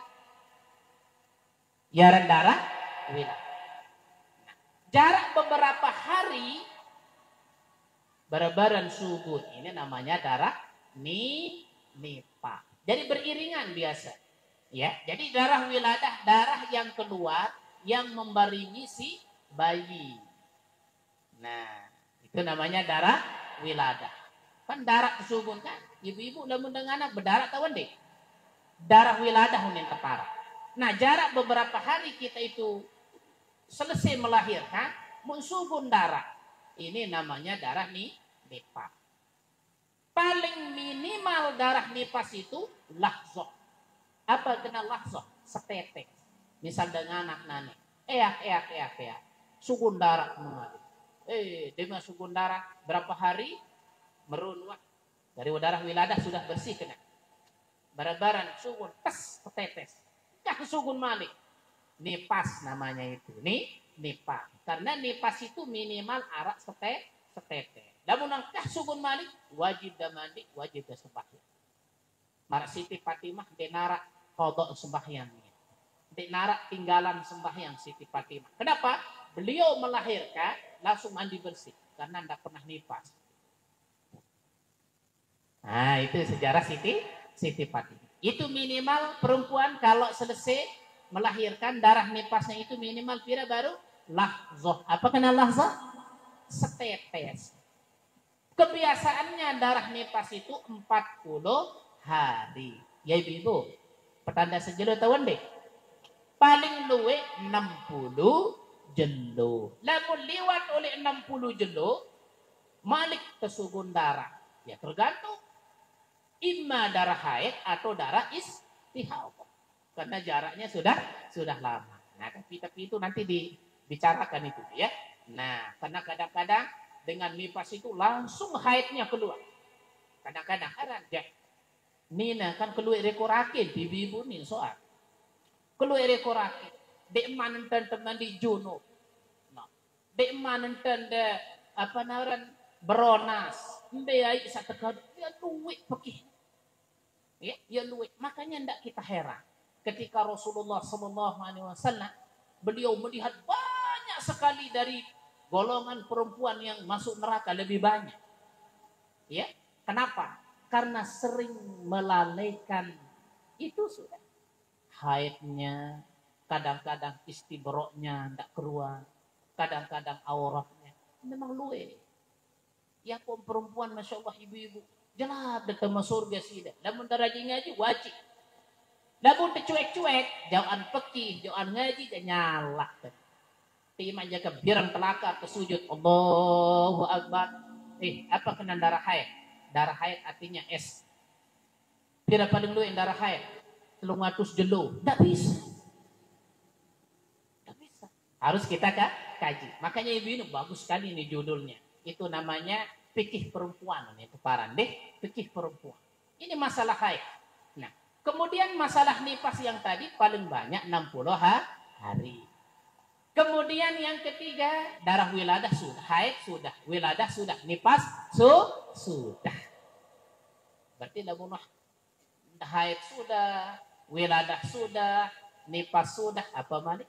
Ya darah wiladah. Jarak beberapa hari berbaran subuh ini namanya darah nifas. Jadi beriringan biasa. Ya, jadi darah wiladah darah yang keluar yang membaringi si bayi. Nah, itu namanya darah wiladah. Kan darah subuh kan? Ibu-ibu lamun dengan anak berdarah tawan deh. Darah wiladah yang terparah. Nah, jarak beberapa hari kita itu selesai melahirkan, munsubun darah. Ini namanya darah nifas. Paling minimal darah nifas itu lahzah. Apa kena lahzah? Setetes. Misal dengan anak nane. Eak. Sugun darah mengalir. Dia sugun darah berapa hari? Merunwak. Dari darah wiladah sudah bersih kena. Barabaran sugun tes setetes. Kah sugun malik. Nifas namanya itu. Nifas. Karena nifas itu minimal arak setetes. Namun angkah sugun malik wajib dah mandi, wajib dah sembahyang. Marak Siti Fatimah denara kodok sembahyangnya. Denara tinggalan sembahyang Siti Fatimah. Kenapa? Beliau melahirkan langsung mandi bersih karena tidak pernah nifas. Nah itu sejarah Siti Fatimah. Itu minimal perempuan kalau selesai melahirkan darah nifasnya itu minimal pira baru lahzah. Apa kena lahzah? Setetes. Kebiasaannya darah nifas itu 40 hari. Ya ibu, petanda sejelo tahun deh. paling luwe 60 jelo. Lamun liwat oleh 60 jelo, malik tesugun darah. Ya tergantung. Imma darah haid atau darah istihadah. Karena jaraknya sudah lama. Nah, tapi itu nanti dibicarakan itu ya. Nah, karena kadang-kadang dengan nifas itu langsung haidnya keluar. Kadang-kadang heran ya. Nina kan keluar rekorakin ibu-ibu nih soal. Keluar rekorakin. Dek manen teman di junub. Nah, dek manen tanda apa naran beronas. Mbak satekad ya luwek pekih. Ya luwek. Makanya ndak kita heran ketika Rasulullah SAW beliau melihat banyak sekali dari golongan perempuan yang masuk neraka lebih banyak. Ya, kenapa? Karena sering melalaikan itu sudah haidnya, kadang-kadang istibroknya tidak keluar, kadang-kadang auratnya memang luwe. Ya pun perempuan masya Allah ibu-ibu jelas datang masuk surga sih. Namun darajat ngaji wajib. Namun tercuek-cuek, jauhan pekih, jauhan ngaji dan nyala. Tima jaga birang telaka ke sujud Allahu Akbar. Apa kena darah haid? Darah haid artinya es. Pira paling lu yang darah haid? 300 jelo. Tidak bisa. Tidak bisa. Harus kita kaji. Makanya ibu ini bagus sekali nih judulnya. Itu namanya fikih perempuan. Itu parah deh. Fikih perempuan. Ini masalah haid. Nah, kemudian masalah nifas yang tadi paling banyak 60 hari. Kemudian yang ketiga, darah wiladah sudah, haid sudah, wiladah sudah, nifas sudah. Berarti lamun haid sudah, wiladah sudah, nifas sudah, apa malik?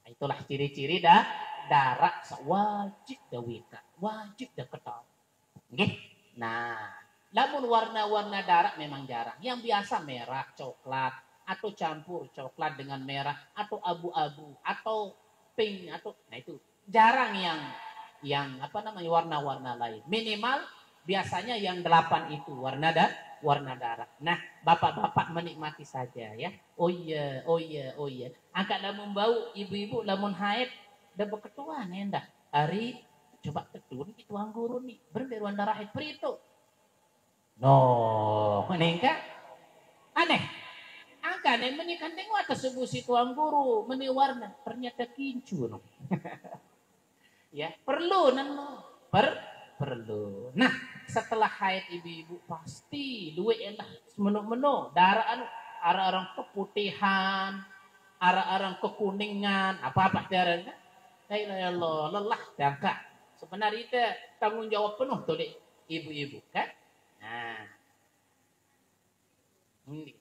Itulah ciri-ciri darah wajib dawika, wajib dah ketahui. Okay? Nah, lamun warna-warna darah memang jarang. Yang biasa merah, coklat, atau campur coklat dengan merah atau abu-abu atau pink atau nah itu jarang yang apa namanya warna-warna lain. Minimal biasanya yang 8 itu warna darah. Nah, bapak-bapak menikmati saja ya. Oh iya. Angkat lamun bau ibu-ibu lamun haid dah beketuan endah. Hari coba ketun itu angguru nih berberuan darah haid perito. No, meningkat aneh. Angka dan menikah tengok atas sebuah situang guru meniwarna ternyata kincu no. Ya perlu perlu. Nah setelah haid ibu-ibu pasti dua elah menu darah arah-arah keputihan, arah-arah kekuningan, apa-apa darahnya. Ya Allah lelah dangka. Sebenarnya itu tanggung jawab penuh tuh deh ibu-ibu kan. Nah ini.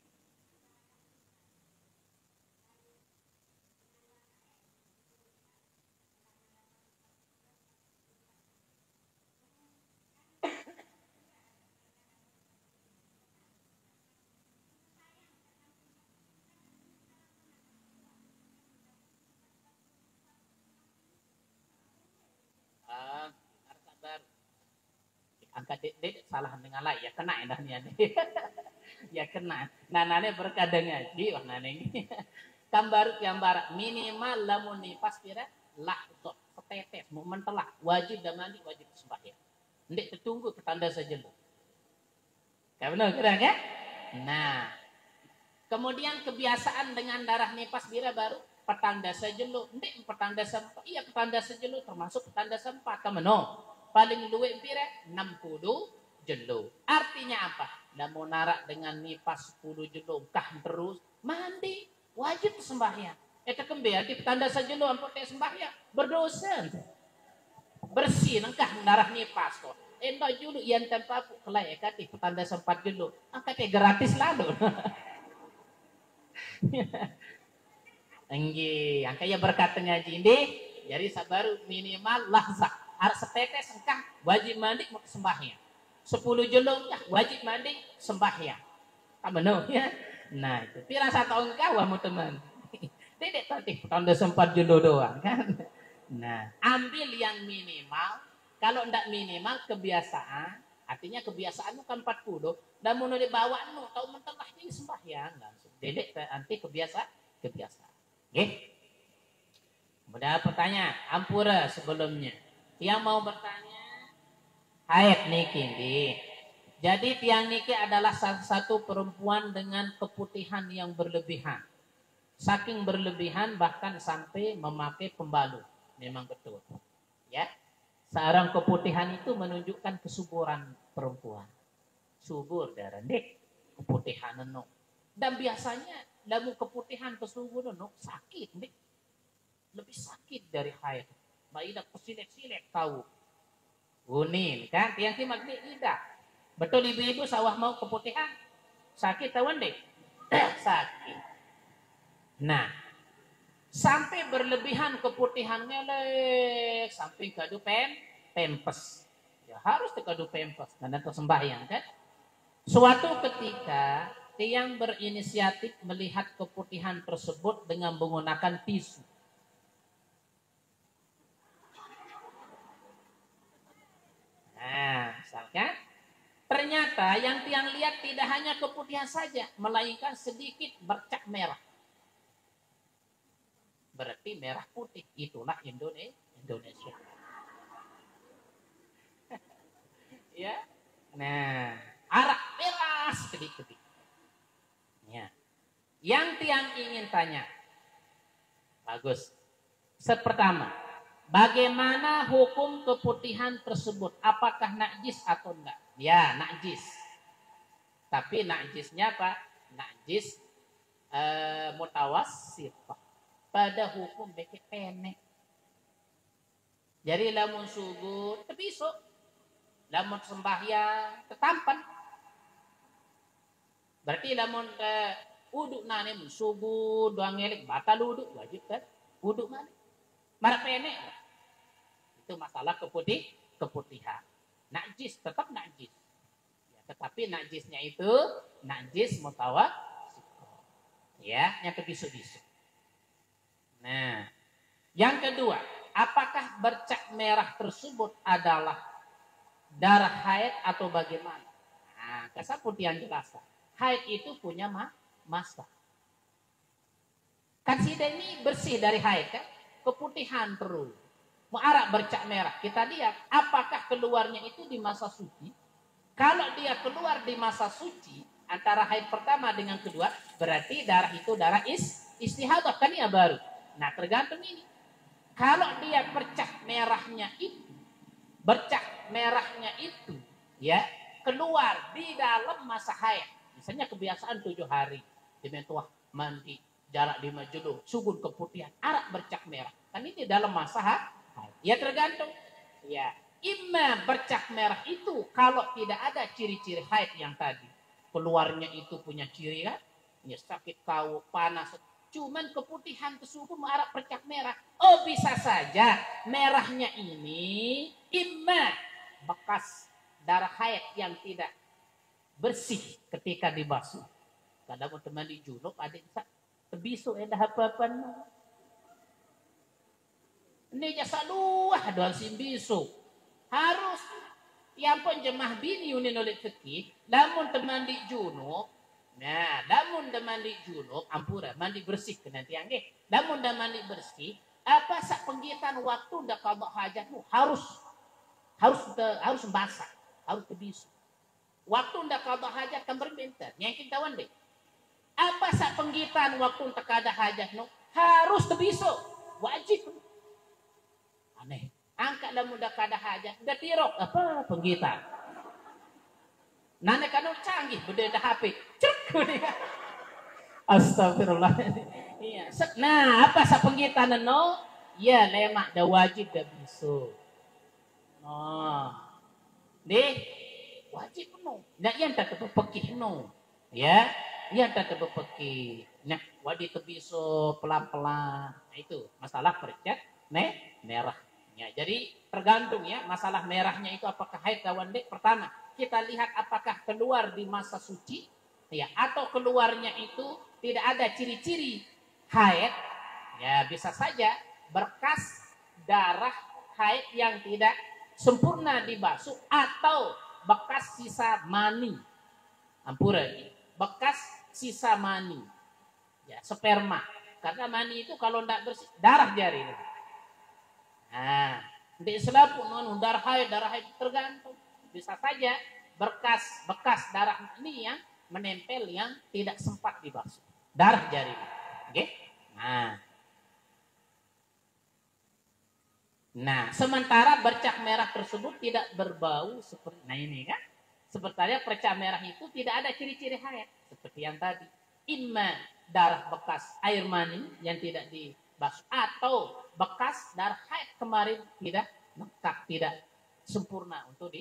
Angkat dek salah dengan lain ya kena endahnya ya kena nanane berkadang ngaji wah naneng gambar minimal lamun nifas pira lah untuk setetes mau mentelah wajib dan mandi wajib sembahyang ndek tertunggu petanda saja lu kayak benar kira ya nah kemudian kebiasaan dengan darah nifas pira baru petanda saja lu ndek petanda sempat iya petanda saja lu termasuk petanda sempat kameno paling luwe pira 60 jelo. Artinya apa? Namun narak dengan nifas 10 jelo kah terus mandi wajib sembahyang. Eta kembe di tanda saja lo ampun teh sembahyang berdosa. Bersih nengkah darah nifas kok. Endo julu yang tanpa kelai kati tanda sempat jelo. Angkat gratis lalu. Enggi, angkanya berkat ngaji ini jadi sabaru minimal lahza. Harus setetes engkah wajib mandi mau sembahyang. 10 jelung wajib mandi sembahyang. Benar ya. Nah itu pirang satu engkau kamu teman. Tidak tadi tanda sempat jelo doang kan. Nah ambil yang minimal. Kalau ndak minimal kebiasaan. Artinya kebiasaan kan 40. Dan mau dibawa tahu mentah ini sembahyang langsung. Dedek nanti kebiasaan. Oke? Kemudian pertanyaan, ampura sebelumnya. Yang mau bertanya, haid niki. Jadi tiang niki adalah salah satu perempuan dengan keputihan yang berlebihan. Saking berlebihan bahkan sampai memakai pembalut. Memang betul. Ya. Seorang keputihan itu menunjukkan kesuburan perempuan. Subur darah dek, keputihan no. Dan biasanya dalam keputihan kesubur no sakit dek. Lebih sakit dari haid. Maidah kesilek-silek tahu. Kuning kan tiang simak tidak. Betul ibu-ibu sawah mau keputihan? Sakit tawan deh? Sakit. Nah, sampai berlebihan keputihan ngelek, sampai kadu pempes. Ya harus kadu pempes, karena itu sembahyang kan? Suatu ketika, tiang berinisiatif melihat keputihan tersebut dengan menggunakan tisu. Nah, misalkan ternyata yang tiang lihat tidak hanya keputihan saja, melainkan sedikit bercak merah. Berarti merah putih, itulah Indonesia. Ya, nah, arak merah sedikit. Ya, yang tiang ingin tanya, bagus. Pertama, bagaimana hukum keputihan tersebut? Apakah najis atau enggak? Ya, najis. Tapi najisnya apa? Najis mutawassit. Pada hukum beki penek. Jadi lamun subuh tebiso. Lamun sembahyang tetampan. Berarti lamun uduk nane subuh doang ngelik batal uduk wajib kan? Uduk mana? Marah penek. Itu masalah keputihan. Najis, tetap najis. Ya, tetapi najisnya itu najis mutawassit. Ya, yang kebisu-bisu. Nah, yang kedua, apakah bercak merah tersebut adalah darah haid atau bagaimana? Nah, kasaputihan jelaskan. Haid itu punya masa. Kan sida ini bersih dari haid kan? Keputihan terus. Muarak bercak merah. Kita lihat apakah keluarnya itu di masa suci. Kalau dia keluar di masa suci antara haid pertama dengan kedua, berarti darah itu darah istihadah kan ya baru. Nah tergantung ini. Kalau dia bercak merahnya itu, ya keluar di dalam masa haid. Misalnya kebiasaan 7 hari, dimentuah mandi, jarak 5 juluh, sugun keputihan, arak bercak merah. Kan ini dalam masa haid. Ya tergantung. Ya, imam bercak merah itu kalau tidak ada ciri-ciri haid yang tadi. Keluarnya itu punya ciri kan? Ya sakit kau, panas. Cuman keputihan tersebut mengarah bercak merah. Oh bisa saja merahnya ini imam bekas darah haid yang tidak bersih ketika dibasuh. Kadang teman di junub ada yang terbisu ada apa-apa. Ini jasa luah doang simbisu. Harus yang pun jemah bini unin oleh fikih, lamun teman di junub, nah, lamun teman di junub, ampura, mandi bersih ke nanti angge. Lamun dah mandi bersih, apa sak penggiatan waktu dah qada hajatmu harus basah, harus terbisu. Waktu dah qada hajat kan berbentar, yang kita deh. Apa sak penggiatan waktu tak ada hajatmu harus terbisu, wajib. Aneh. Angkat dah mudah kada hajat, dah tirok apa penggitan. Nane kan canggih, beda HP. Cek dia. Astagfirullah. Iya. Nah, apa sa penggitan no? Ya, lemak dah wajib dah bisu. Oh. Deh, wajib no. Nah, yang tak terpekih no. Ya, yang tak terpekih. Nah, wajib terbisu pelan-pelan. Nah, itu masalah percet merah. Ya, jadi tergantung ya masalah merahnya itu apakah haid kawan dek. Pertama kita lihat apakah keluar di masa suci ya atau keluarnya itu tidak ada ciri-ciri haid ya bisa saja berkas darah haid yang tidak sempurna dibasuh atau bekas sisa mani ampura bekas sisa mani ya sperma Karena mani itu kalau tidak bersih, darah jari. Nah, di Islam pun darah haid tergantung. Bisa saja bekas darah ini yang menempel yang tidak sempat dibasuh. Darah jari. Oke? Nah, sementara bercak merah tersebut tidak berbau seperti, nah ini kan, sepertinya bercak merah itu tidak ada ciri-ciri haid seperti yang tadi. Imma darah bekas air mani yang tidak dibasuh atau bekas darah haid kemarin tidak lengkap, tidak sempurna untuk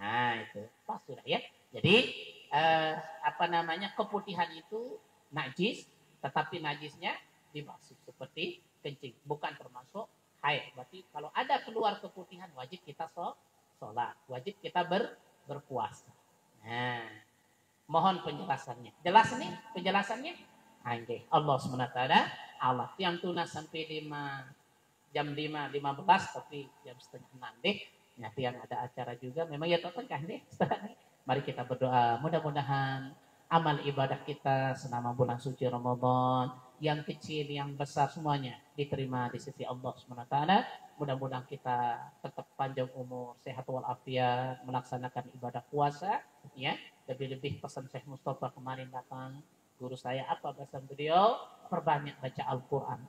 Nah itu pas sudah ya. Jadi keputihan itu najis, tetapi najisnya dibasuh seperti kencing, bukan termasuk haid. Berarti kalau ada keluar keputihan wajib kita sholat, wajib kita berpuasa. Nah, mohon penjelasannya. Jelas nih penjelasannya? Anjay. Allah SWT Allah yang tunas sampai jam 5.15 tapi jam setengah 6 deh. Nanti yang ada acara juga memang ya tengah deh. Mari kita berdoa mudah-mudahan amal ibadah kita selama bulan suci Ramadan yang kecil yang besar semuanya diterima di sisi Allah SWT. Mudah-mudahan kita tetap panjang umur, sehat walafiat, melaksanakan ibadah puasa ya. Lebih-lebih pesan Syekh Mustafa kemarin datang, guru saya apa pesan beliau? Perbanyak baca Al-Qur'an.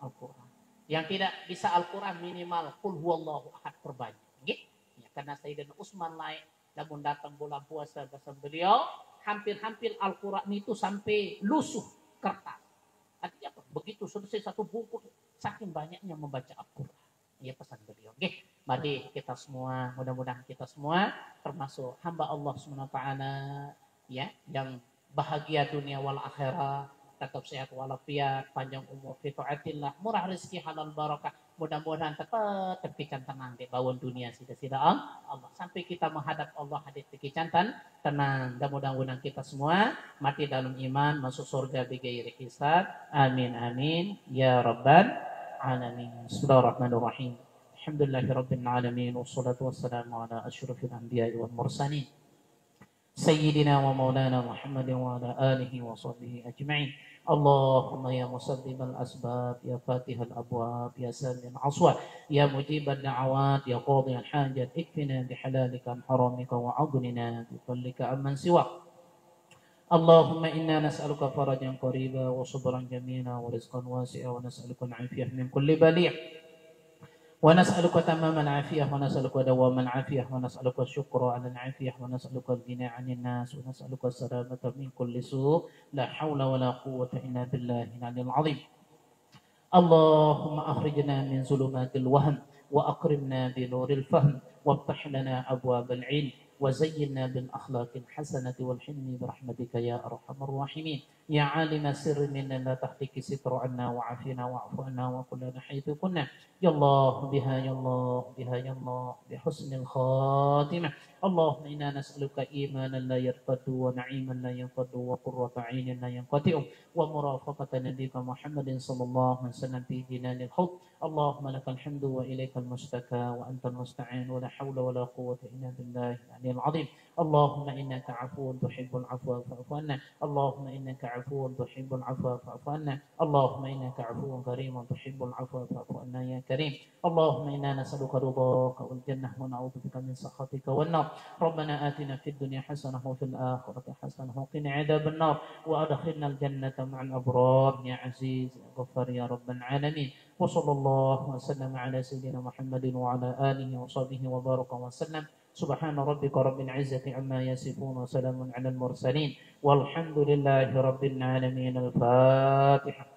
Yang tidak bisa Al-Qur'an minimal qul huwallahu ahad perbanyak. Gitu. Karena Sayyidina Utsman naik, namun datang bulan puasa pesan beliau, hampir-hampir Al-Quran itu sampai lusuh kertas. Artinya apa? Begitu selesai satu buku, saking banyaknya membaca Al-Quran. Ya pesan beliau. Oke, mari kita semua, mudah-mudahan kita semua termasuk hamba Allah SWT ya, yang bahagia dunia wal akhirat, tetap sehat walafiat, panjang umur, fi taatillah, murah rezeki, halal barakah. Mudah-mudahan tetap tenang di bawah dunia sida-sida Allah sampai kita menghadap Allah hadits kekicantan tenang. Mudah-mudahan kita semua mati dalam iman, masuk surga bighairi hisab. Amin amin ya rabbal alamin. Bismillahirrahmanirrahim. Alhamdulillahirabbil alamin wassalatu wassalamu ala asyrafil anbiya'i wal mursalin sayyidina wa maulana Muhammadin wa ala alihi wa sahbihi ajma'in. Allahumma ya musabbibal asbab, ya fatihal abwab, ya samil aswat, ya mujibal da'awat, ya qadiyal hajat, ikfina bihalalika an haramika wa aghnina bifadlika amman siwak. Allahumma inna nas'aluka farajan qariba wa sabran jamila wa rizqan wasi'a wa nas'aluka al-'afiyah min kulli bali'. ونسألك تمام العافية ونسألك دوام العافية ونسألك الشكر على العافية ونسألك الغنى عن الناس ونسألك السلامة من كل سوء لا حول ولا قوة إلا بالله العلي العظيم. اللهم أخرجنا من ظلمات الوهم وأكرمنا بنور الفهم وافتح لنا أبواب العلم وزينا بالأخلاق الحسنة والحلم برحمتك يا أرحم الراحمين. يا عالم السر منا لا تحتك ستر عنا وعافنا واعف عنا وكلنا حيث كنا. يا الله بها يا الله بها يا الله بحسن الخاتمة. اللهم إنا نسألك إيمانا لا يرتد ونعيما لا ينفد وقرة عين لا ينقطع ومرافقة نبيك محمد صلى الله عليه وسلم في جنان الحوض. اللهم لك الحمد وإليك المشتكى وأنت المستعان ولا حول ولا قوة إلا بالله العلي العظيم. اللهم إنك عفو تحب العفو فاعف عنا. اللهم إنك عفو تحب العفو فاعف عنا. اللهم إنك عفو كريم تحب العفو فاعف عنا يا كريم. اللهم إنا نسألك رضاك والجنة ونعوذ بك من سخطك والنار. ربنا آتنا في الدنيا حسنة وفي الآخرة حسنة وقنا عذاب النار وأدخلنا الجنة مع الأبرار يا عزيز يا غفار يا رب العالمين. وصلى الله وسلم على سيدنا محمد وعلى آله وصحبه وبارك وسلم. سبحان ربك رب العزة عما يصفون وسلام على المرسلين والحمد لله رب العالمين. الفاتحة.